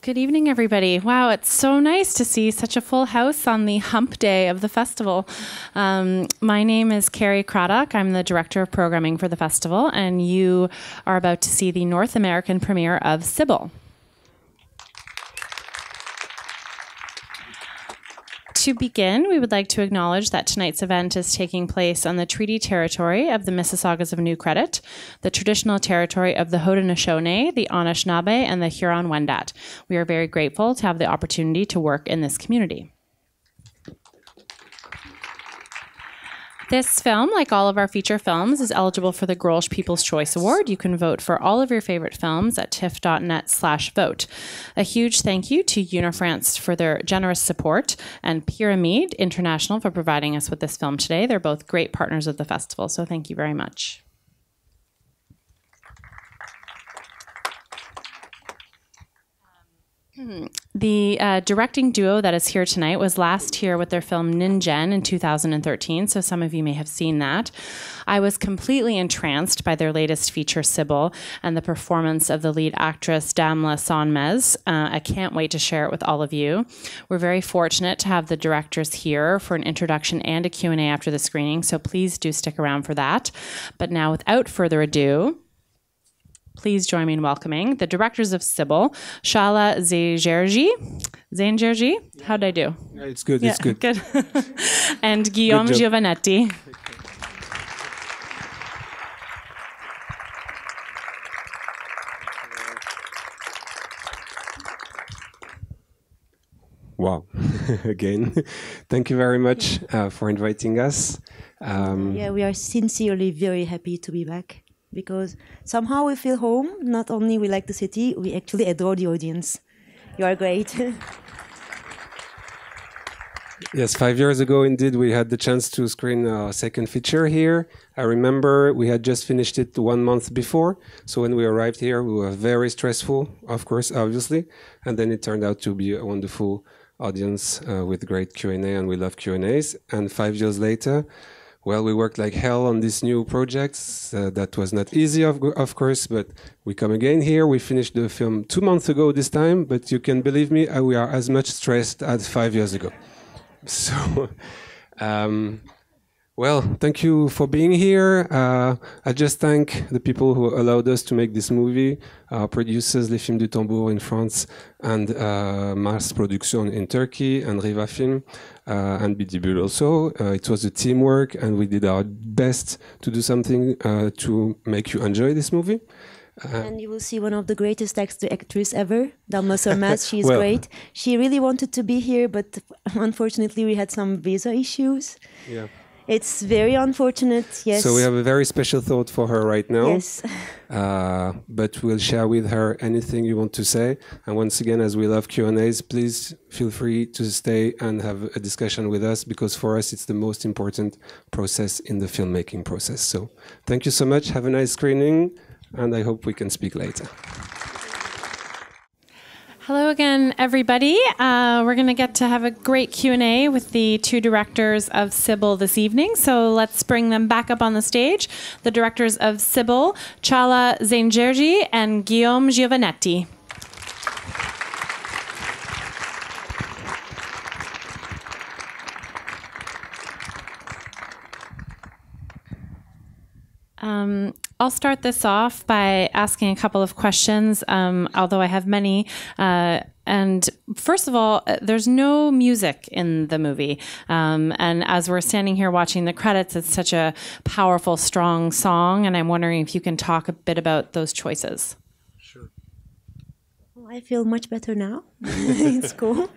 Good evening, everybody. Wow, it's so nice to see such a full house on the hump day of the festival. My name is Carrie Craddock. I'm the Director of Programming for the festival, and you are about to see the North American premiere of SIBEL. To begin, we would like to acknowledge that tonight's event is taking place on the treaty territory of the Mississaugas of New Credit, the traditional territory of the Haudenosaunee, the Anishinaabe, and the Huron-Wendat. We are very grateful to have the opportunity to work in this community. This film, like all of our feature films, is eligible for the Grolsch People's Choice Award. You can vote for all of your favorite films at tiff.net/vote. A huge thank you to Unifrance for their generous support and Pyramide International for providing us with this film today. They're both great partners of the festival, so thank you very much. The directing duo that is here tonight was last here with their film Ningen in 2013, so some of you may have seen that. I was completely entranced by their latest feature, SIBEL, and the performance of the lead actress, Damla Sonmez. I can't wait to share it with all of you. We're very fortunate to have the directors here for an introduction and a Q&A after the screening, so please do stick around for that. But now, without further ado, please join me in welcoming the directors of SIBEL, Çagla Zencirci. How did I do? Yeah, it's good. Yeah, it's good. Good. And Guillaume Giovanetti. Wow. Again, thank you very much for inviting us. Yeah, we are sincerely very happy to be back, because somehow we feel home. Not only we like the city, we actually adore the audience. You are great. Yes, 5 years ago, indeed, we had the chance to screen our second feature here. I remember we had just finished it 1 month before. So when we arrived here, we were very stressful, of course, obviously. And then it turned out to be a wonderful audience with great Q&A, and we love Q&As. And 5 years later, well, we worked like hell on these new projects. That was not easy, of course, but we come again here. We finished the film 2 months ago this time, but you can believe me, we are as much stressed as 5 years ago. So, well, thank you for being here. I just thank the people who allowed us to make this movie, our producers, Les Films du Tambour in France, and Mars Production in Turkey, and Riva Film, and Bidibul also. It was a teamwork, and we did our best to do something to make you enjoy this movie. And you will see one of the greatest actors ever, Damla Sonmez. She's well, great. She really wanted to be here, but unfortunately we had some visa issues. Yeah. It's very unfortunate, yes. So we have a very special thought for her right now. Yes. But we'll share with her anything you want to say. And once again, as we love Q&As, please feel free to stay and have a discussion with us, because for us, it's the most important process in the filmmaking process. So thank you so much. Have a nice screening, and I hope we can speak later. Hello again, everybody. We're going to get to have a great Q&A with the two directors of SIBEL this evening. So let's bring them back up on the stage. The directors of SIBEL, Çagla Zencirci and Guillaume Giovanetti. I'll start this off by asking a couple of questions, although I have many. And first of all, there's no music in the movie. And as we're standing here watching the credits, it's such a powerful, strong song. And I'm wondering if you can talk a bit about those choices. Sure. Well, I feel much better now. It's cool.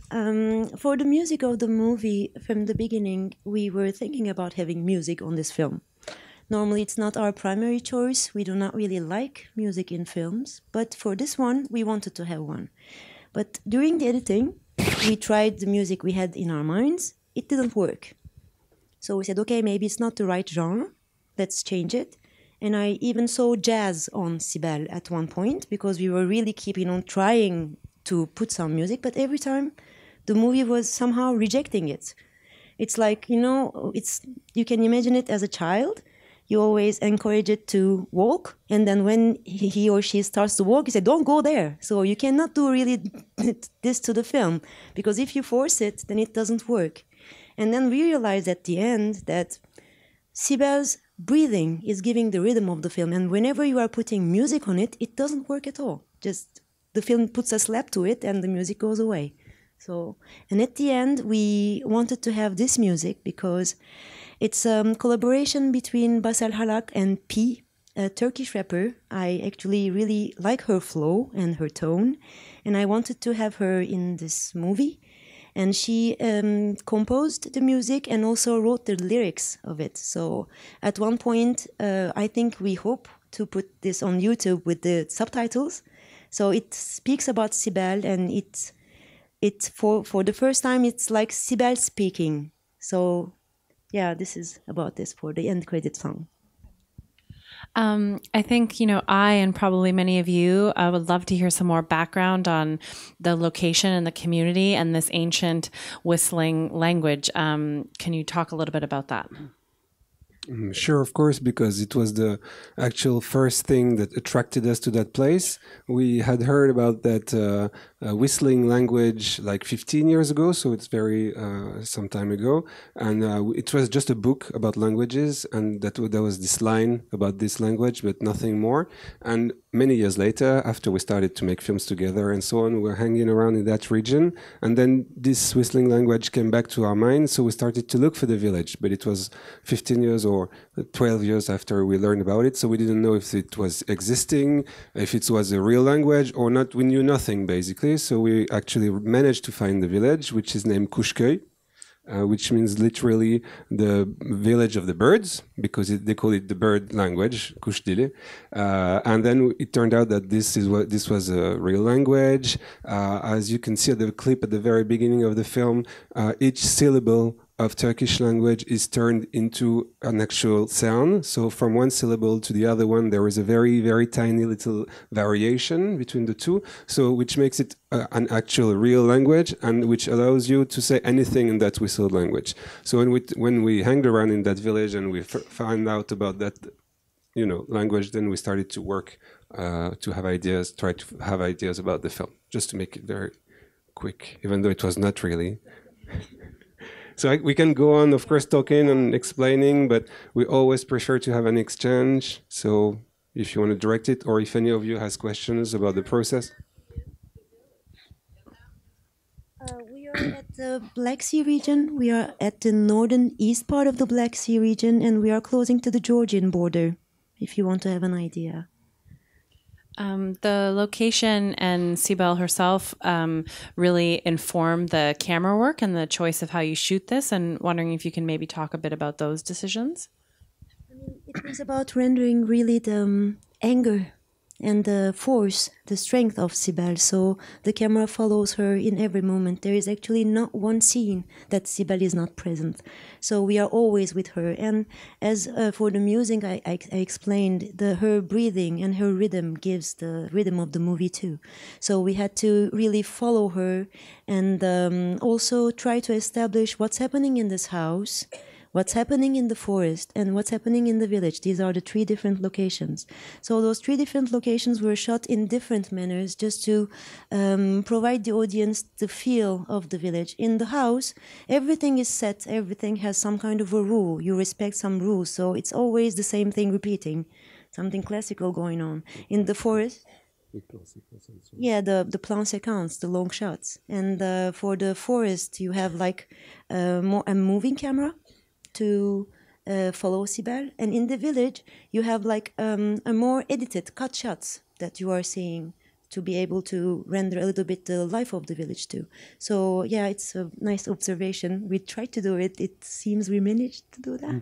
For the music of the movie, from the beginning, we were thinking about having music on this film. Normally, it's not our primary choice. We do not really like music in films. But for this one, we wanted to have one. But during the editing, we tried the music we had in our minds. It didn't work. So we said, okay, maybe it's not the right genre. Let's change it. And I even saw jazz on SIBEL at one point, because we were really keeping on trying to put some music. But every time, the movie was somehow rejecting it. It's like, you know, you can imagine it as a child. you always encourage it to walk, and then when he or she starts to walk, you say, don't go there. So you cannot do really this to the film, because if you force it, then it doesn't work. And then we realized at the end that SIBEL's breathing is giving the rhythm of the film, and whenever you are putting music on it, it doesn't work at all. Just the film puts a slap to it and the music goes away. So, and at the end, we wanted to have this music because it's a collaboration between Basel Halak and P, a Turkish rapper. I actually really like her flow and her tone, and I wanted to have her in this movie. And she composed the music and also wrote the lyrics of it. So at one point, I think we hope to put this on YouTube with the subtitles. So it speaks about SIBEL, and it's for the first time, it's like SIBEL speaking. So yeah, this is about this for the end credit song. I think, I and probably many of you would love to hear some more background on the location and the community and this ancient whistling language. Can you talk a little bit about that? Sure, of course, because it was the actual first thing that attracted us to that place. We had heard about that whistling language like 15 years ago, so it's very some time ago. And it was just a book about languages, and there was this line about this language, but nothing more. And many years later, after we started to make films together and so on, we were hanging around in that region. And then this whistling language came back to our mind, so we started to look for the village. But it was 15 years or 12 years after we learned about it, so we didn't know if it was existing, if it was a real language or not. We knew nothing, basically. So we actually managed to find the village, which is named Kuşköy, which means literally the village of the birds, because they call it the bird language, Kuş dili. And then it turned out that this was a real language. As you can see at the clip at the very beginning of the film, each syllable of Turkish language is turned into an actual sound. So from one syllable to the other one, there is a very, very tiny little variation between the two. So which makes it an actual real language, and which allows you to say anything in that whistled language. So when we hanged around in that village and we found out about that, language, then we started to work to have ideas, try to have ideas about the film, just to make it very quick, even though it was not really. So we can go on, of course, talking and explaining, but we always prefer to have an exchange. So if you want to direct it, or if any of you has questions about the process. We are at the Black Sea region. We are at the northern east part of the Black Sea region, and we are closing to the Georgian border, if you want to have an idea. The location and SIBEL herself really informed the camera work and the choice of how you shoot this, and wondering if you can maybe talk a bit about those decisions. It was about rendering really the anger and the force, the strength of SIBEL. So the camera follows her in every moment. There is actually not one scene that SIBEL is not present. So we are always with her. And as for the music, I explained, her breathing and her rhythm gives the rhythm of the movie too. So we had to really follow her and also try to establish what's happening in this house, what's happening in the forest, and what's happening in the village. These are the 3 different locations. So those 3 different locations were shot in different manners just to provide the audience the feel of the village. In the house, everything is set, everything has some kind of a rule. You respect some rules, so it's always the same thing repeating, something classical going on. In the forest, yeah, the plan séquence, the long shots. And for the forest, you have like a moving camera to follow SIBEL, and in the village you have like a more edited cut shots that you are seeing to be able to render a little bit the life of the village too. So yeah, it's a nice observation. We tried to do it. It seems we managed to do that.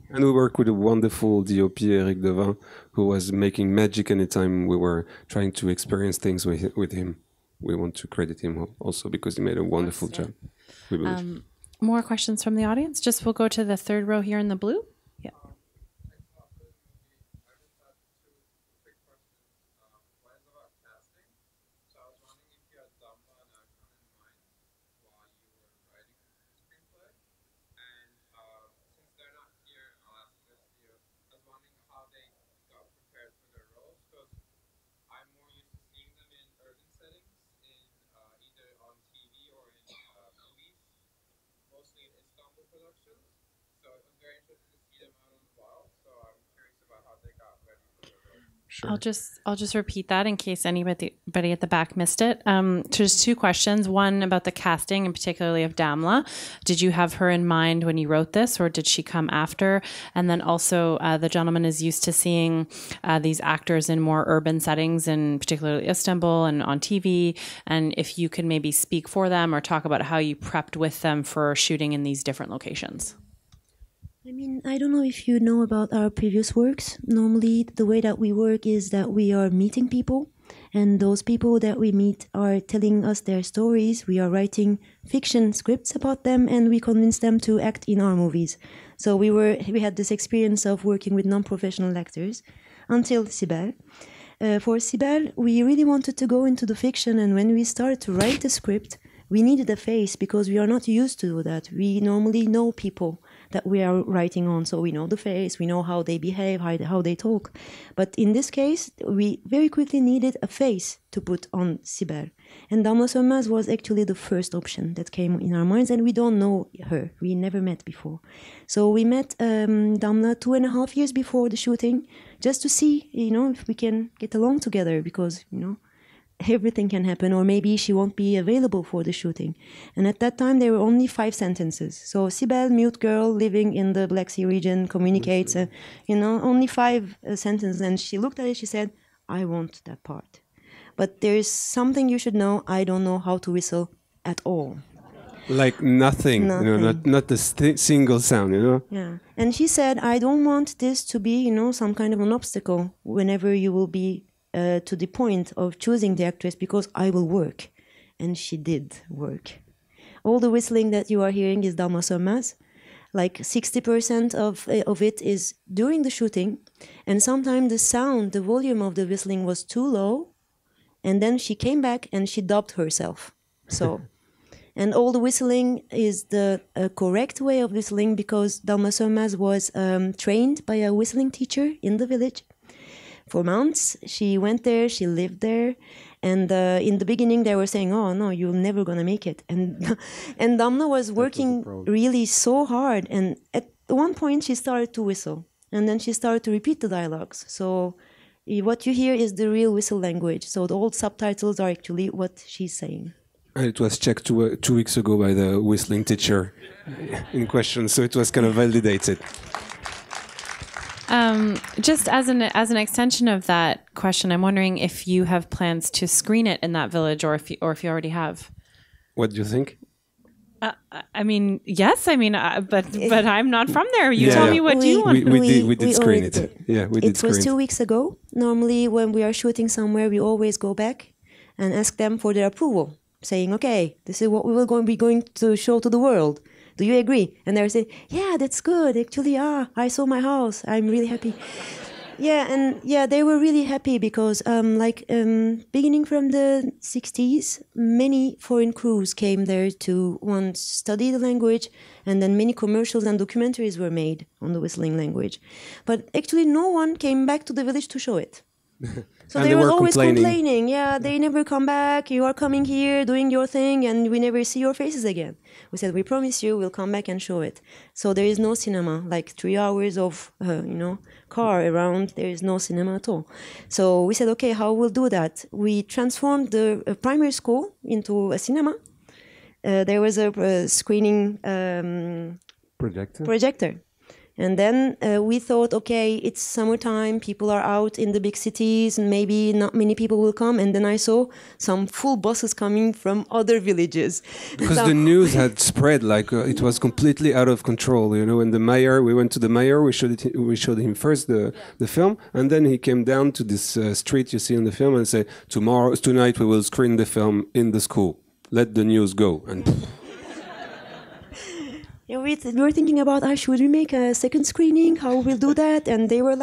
And we work with a wonderful DOP, Eric Devin, who was making magic anytime we were trying to experience things with him. We want to credit him also because he made a wonderful job. We believe. More questions from the audience? We'll go to the 3rd row here in the blue. Yeah. Sure. I'll just repeat that in case anybody at the back missed it. So there's two questions. One about the casting, and particularly of Damla. Did you have her in mind when you wrote this, or did she come after? And then also, the gentleman is used to seeing these actors in more urban settings, in particularly Istanbul and on TV. And if you could maybe speak for them or talk about how you prepped with them for shooting in these different locations. I mean, I don't know if you know about our previous works. Normally, the way that we work is that we are meeting people, and those people that we meet are telling us their stories. We are writing fiction scripts about them, and we convince them to act in our movies. So we had this experience of working with non-professional actors until SIBEL. For SIBEL, we really wanted to go into the fiction, and when we started to write the script, we needed a face because we are not used to do that. We normally know people that we are writing on, so we know the face, we know how they behave, how they talk. But in this case, we very quickly needed a face to put on SIBEL. And Damla Sönmez was actually the first option that came in our minds, and we don't know her. We never met before. So we met Damla 2.5 years before the shooting, just to see, if we can get along together, because, everything can happen, or maybe she won't be available for the shooting. And at that time, there were only 5 sentences. So SIBEL, mute girl, living in the Black Sea region, communicates, only 5 sentences. And she looked at it, she said, I want that part. But there's something you should know, I don't know how to whistle at all. Like nothing. Not a single sound, Yeah. And she said, I don't want this to be, some kind of an obstacle whenever you will be to the point of choosing the actress, because I will work. And she did work. All the whistling that you are hearing is Damla Sönmez. Like 60% of it is during the shooting. And sometimes the volume of the whistling was too low. And then she came back and she dubbed herself. So, and all the whistling is the correct way of whistling, because Damla Sönmez was trained by a whistling teacher in the village. For months, she went there, she lived there, and in the beginning they were saying, oh no, you're never gonna make it. And Damla was working really so hard, and at one point she started to whistle, and then she started to repeat the dialogues. So what you hear is the real whistle language, so the old subtitles are actually what she's saying. And it was checked 2 weeks ago by the whistling teacher in question, so it was kind of validated. Just as an extension of that question, I'm wondering if you have plans to screen it in that village, or if you already have. What do you think? I mean, yes. I mean, but I'm not from there. You tell me what you want. We did screen it. Yeah, we did screen it. It was 2 weeks ago. Normally, when we are shooting somewhere, we always go back and ask them for their approval, saying, "Okay, this is what we will be going to show to the world. Do you agree?" And they're saying, "Yeah, that's good. Actually, I saw my house. I'm really happy." They were really happy because, beginning from the 60s, many foreign crews came there to study the language, and then many commercials and documentaries were made on the whistling language. But actually, no one came back to the village to show it. So they were always complaining. Yeah, they never come back. You are coming here, doing your thing, and we never see your faces again. We said, we promise you, we'll come back and show it. So there is no cinema, like 3 hours of, car around. There is no cinema at all. So we said, okay, how we'll do that? We transformed the primary school into a cinema. There was a screening projector. And then we thought, okay, it's summertime, people are out in the big cities, and maybe not many people will come. And then I saw some full buses coming from other villages. Because the news had spread, it was completely out of control, And the mayor, we went to the mayor, we showed him first the film, and then he came down to this street you see in the film and said, tonight we will screen the film in the school. Let the news go. And we were thinking about, should we make a second screening? How we'll do that? And they were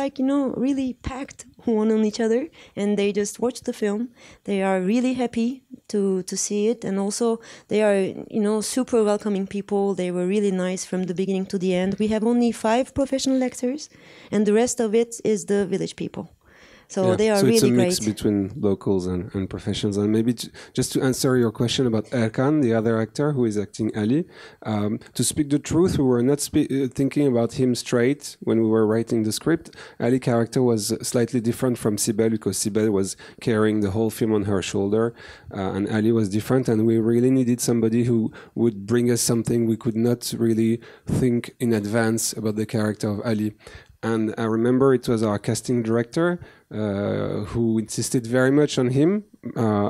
really packed one on each other. And they just watched the film. They are really happy to see it. And also they are, super welcoming people. They were really nice from the beginning to the end. We have only 5 professional actors, and the rest of it is the village people. So they are really it's a great. mix between locals and professionals. And maybe just to answer your question about Erkan, the other actor who is acting Ali, to speak the truth, we were not thinking about him straight when we were writing the script. Ali character was slightly different from SIBEL because SIBEL was carrying the whole film on her shoulder, and Ali was different, and we really needed somebody who would bring us something we could not really think in advance about the character of Ali. And I remember it was our casting director who insisted very much on him.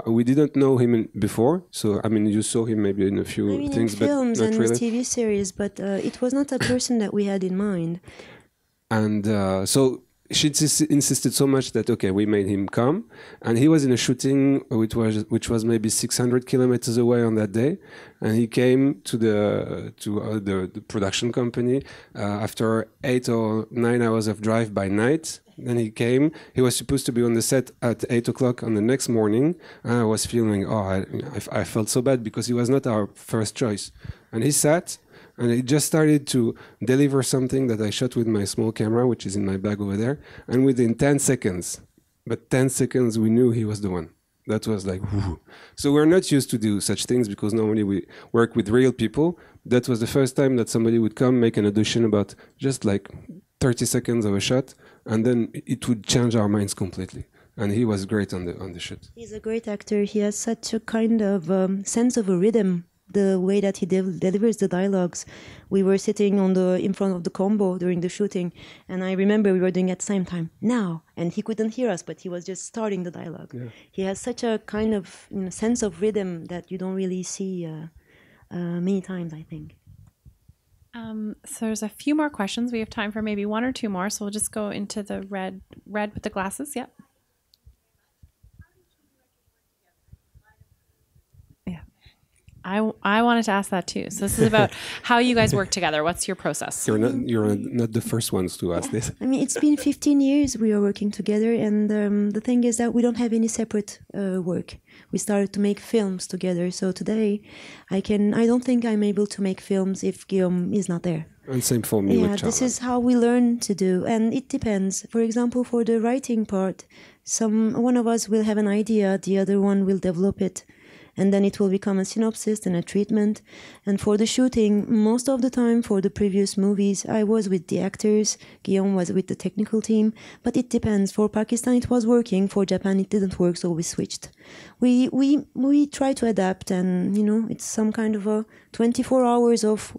We didn't know him before, so I mean, you saw him maybe in a few things, in films but not and really. TV series, but it was not a person that we had in mind. And so she insisted so much that okay, we made him come, and he was in a shooting which was maybe 600 kilometers away on that day, and he came to the production company after 8 or 9 hours of drive by night. Then he came. He was supposed to be on the set at 8 o'clock on the next morning. And I was feeling, I felt so bad because he was not our first choice. And he sat. And he just started to deliver something that I shot with my small camera, which is in my bag over there. And within 10 seconds, we knew he was the one. That was like, whoo. So we're not used to do such things because normally we work with real people. That was the first time that somebody would come, make an audition about just like 30 seconds of a shot, and then it would change our minds completely. And he was great on the shoot. He's a great actor. He has such a kind of sense of a rhythm. The way that he delivers the dialogues. We were sitting in front of the combo during the shooting, and I remember we were doing at the same time, now, and he couldn't hear us, but he was just starting the dialogue. Yeah. He has such a kind of sense of rhythm that you don't really see many times, I think. So there's a few more questions. We have time for maybe one or two more, so we'll just go into the red with the glasses. Yep. I wanted to ask that too. So this is about how you guys work together. What's your process? You're not the first ones to ask this. I mean, it's been 15 years we are working together, and the thing is that we don't have any separate work. We started to make films together. So today, I don't think I'm able to make films if Guillaume is not there. And same for me with Çagla. This is how we learn to do, and it depends. For example, for the writing part, one of us will have an idea, the other one will develop it. And then it will become a synopsis and a treatment. And for the shooting, most of the time for the previous movies, I was with the actors, Guillaume was with the technical team, but it depends. For Pakistan, it was working. For Japan, it didn't work, so we switched. We try to adapt, and it's some kind of a 24 hours of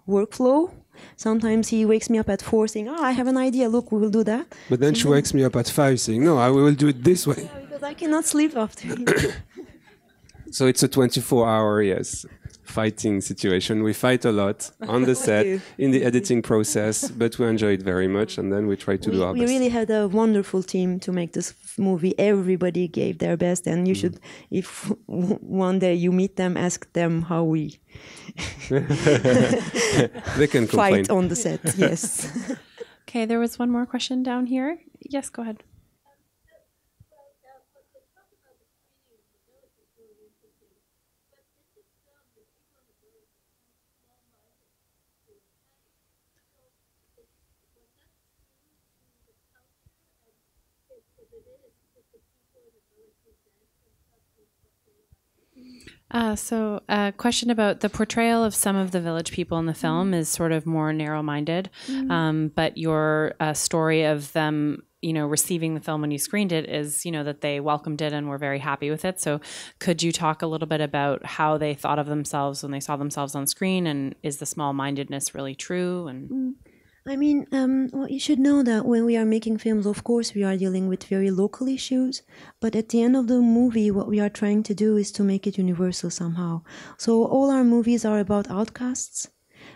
workflow. Sometimes he wakes me up at 4 saying, I have an idea, look, we will do that. But then she wakes me up at 5 saying, no, we will do it this way. Yeah, because I cannot sleep after. So it's a 24-hour, fighting situation. We fight a lot on the set, in the editing process, but we enjoy it very much, and then we try to do our best. We really had a wonderful team to make this movie. Everybody gave their best, and you should, if one day you meet them, ask them how we they can fight on the set. Yes. Okay, there was one more question down here. Yes, go ahead. So a question about the portrayal of some of the village people in the film is sort of more narrow-minded, but your story of them, receiving the film when you screened it is, that they welcomed it and were very happy with it. So could you talk a little bit about how they thought of themselves when they saw themselves on screen, and is the small-mindedness really true? And I mean, you should know that when we are making films, of course, we are dealing with very local issues. But at the end of the movie, what we are trying to do is to make it universal somehow. So all our movies are about outcasts,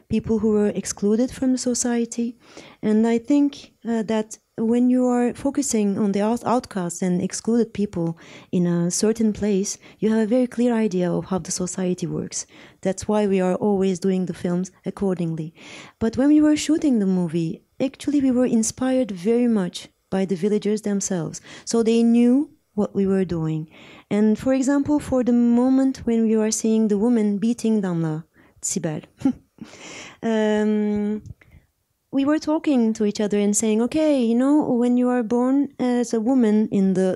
people who were excluded from the society. And I think that when you are focusing on the outcasts and excluded people in a certain place, you have a very clear idea of how the society works. That's why we are always doing the films accordingly. But when we were shooting the movie, actually we were inspired very much by the villagers themselves. So they knew what we were doing. And for example, for the moment when we were seeing the woman beating Damla, SIBEL, we were talking to each other and saying, okay, you know, when you are born as a woman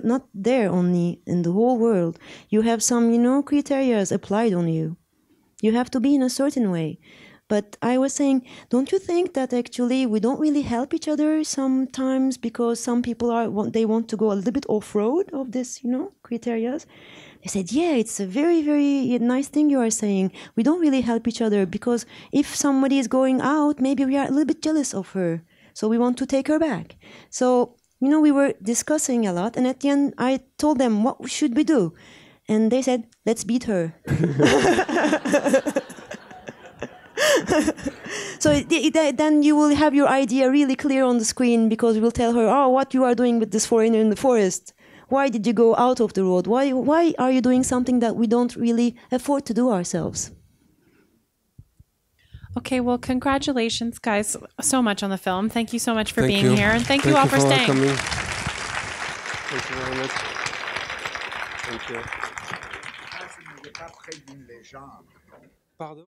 not there only, in the whole world, you have some, you know, criteria applied on you. You have to be in a certain way. But I was saying, don't you think that actually we don't really help each other sometimes because some people they want to go a little bit off-road of this, you know, criteria? They said, yeah, it's a very, very nice thing you are saying. We don't really help each other because if somebody is going out, maybe we are a little bit jealous of her. So we want to take her back. So, you know, we were discussing a lot. And at the end, I told them, what should we do? And they said, let's beat her. So then you will have your idea really clear on the screen because we will tell her, oh, what you are doing with this foreigner in the forest. Why did you go out of the road? Why are you doing something that we don't really afford to do ourselves? Okay, well, congratulations, guys, so much on the film. Thank you so much for being you. here. And thank you all for staying. Coming. Thank you very much. Thank you. Pardon?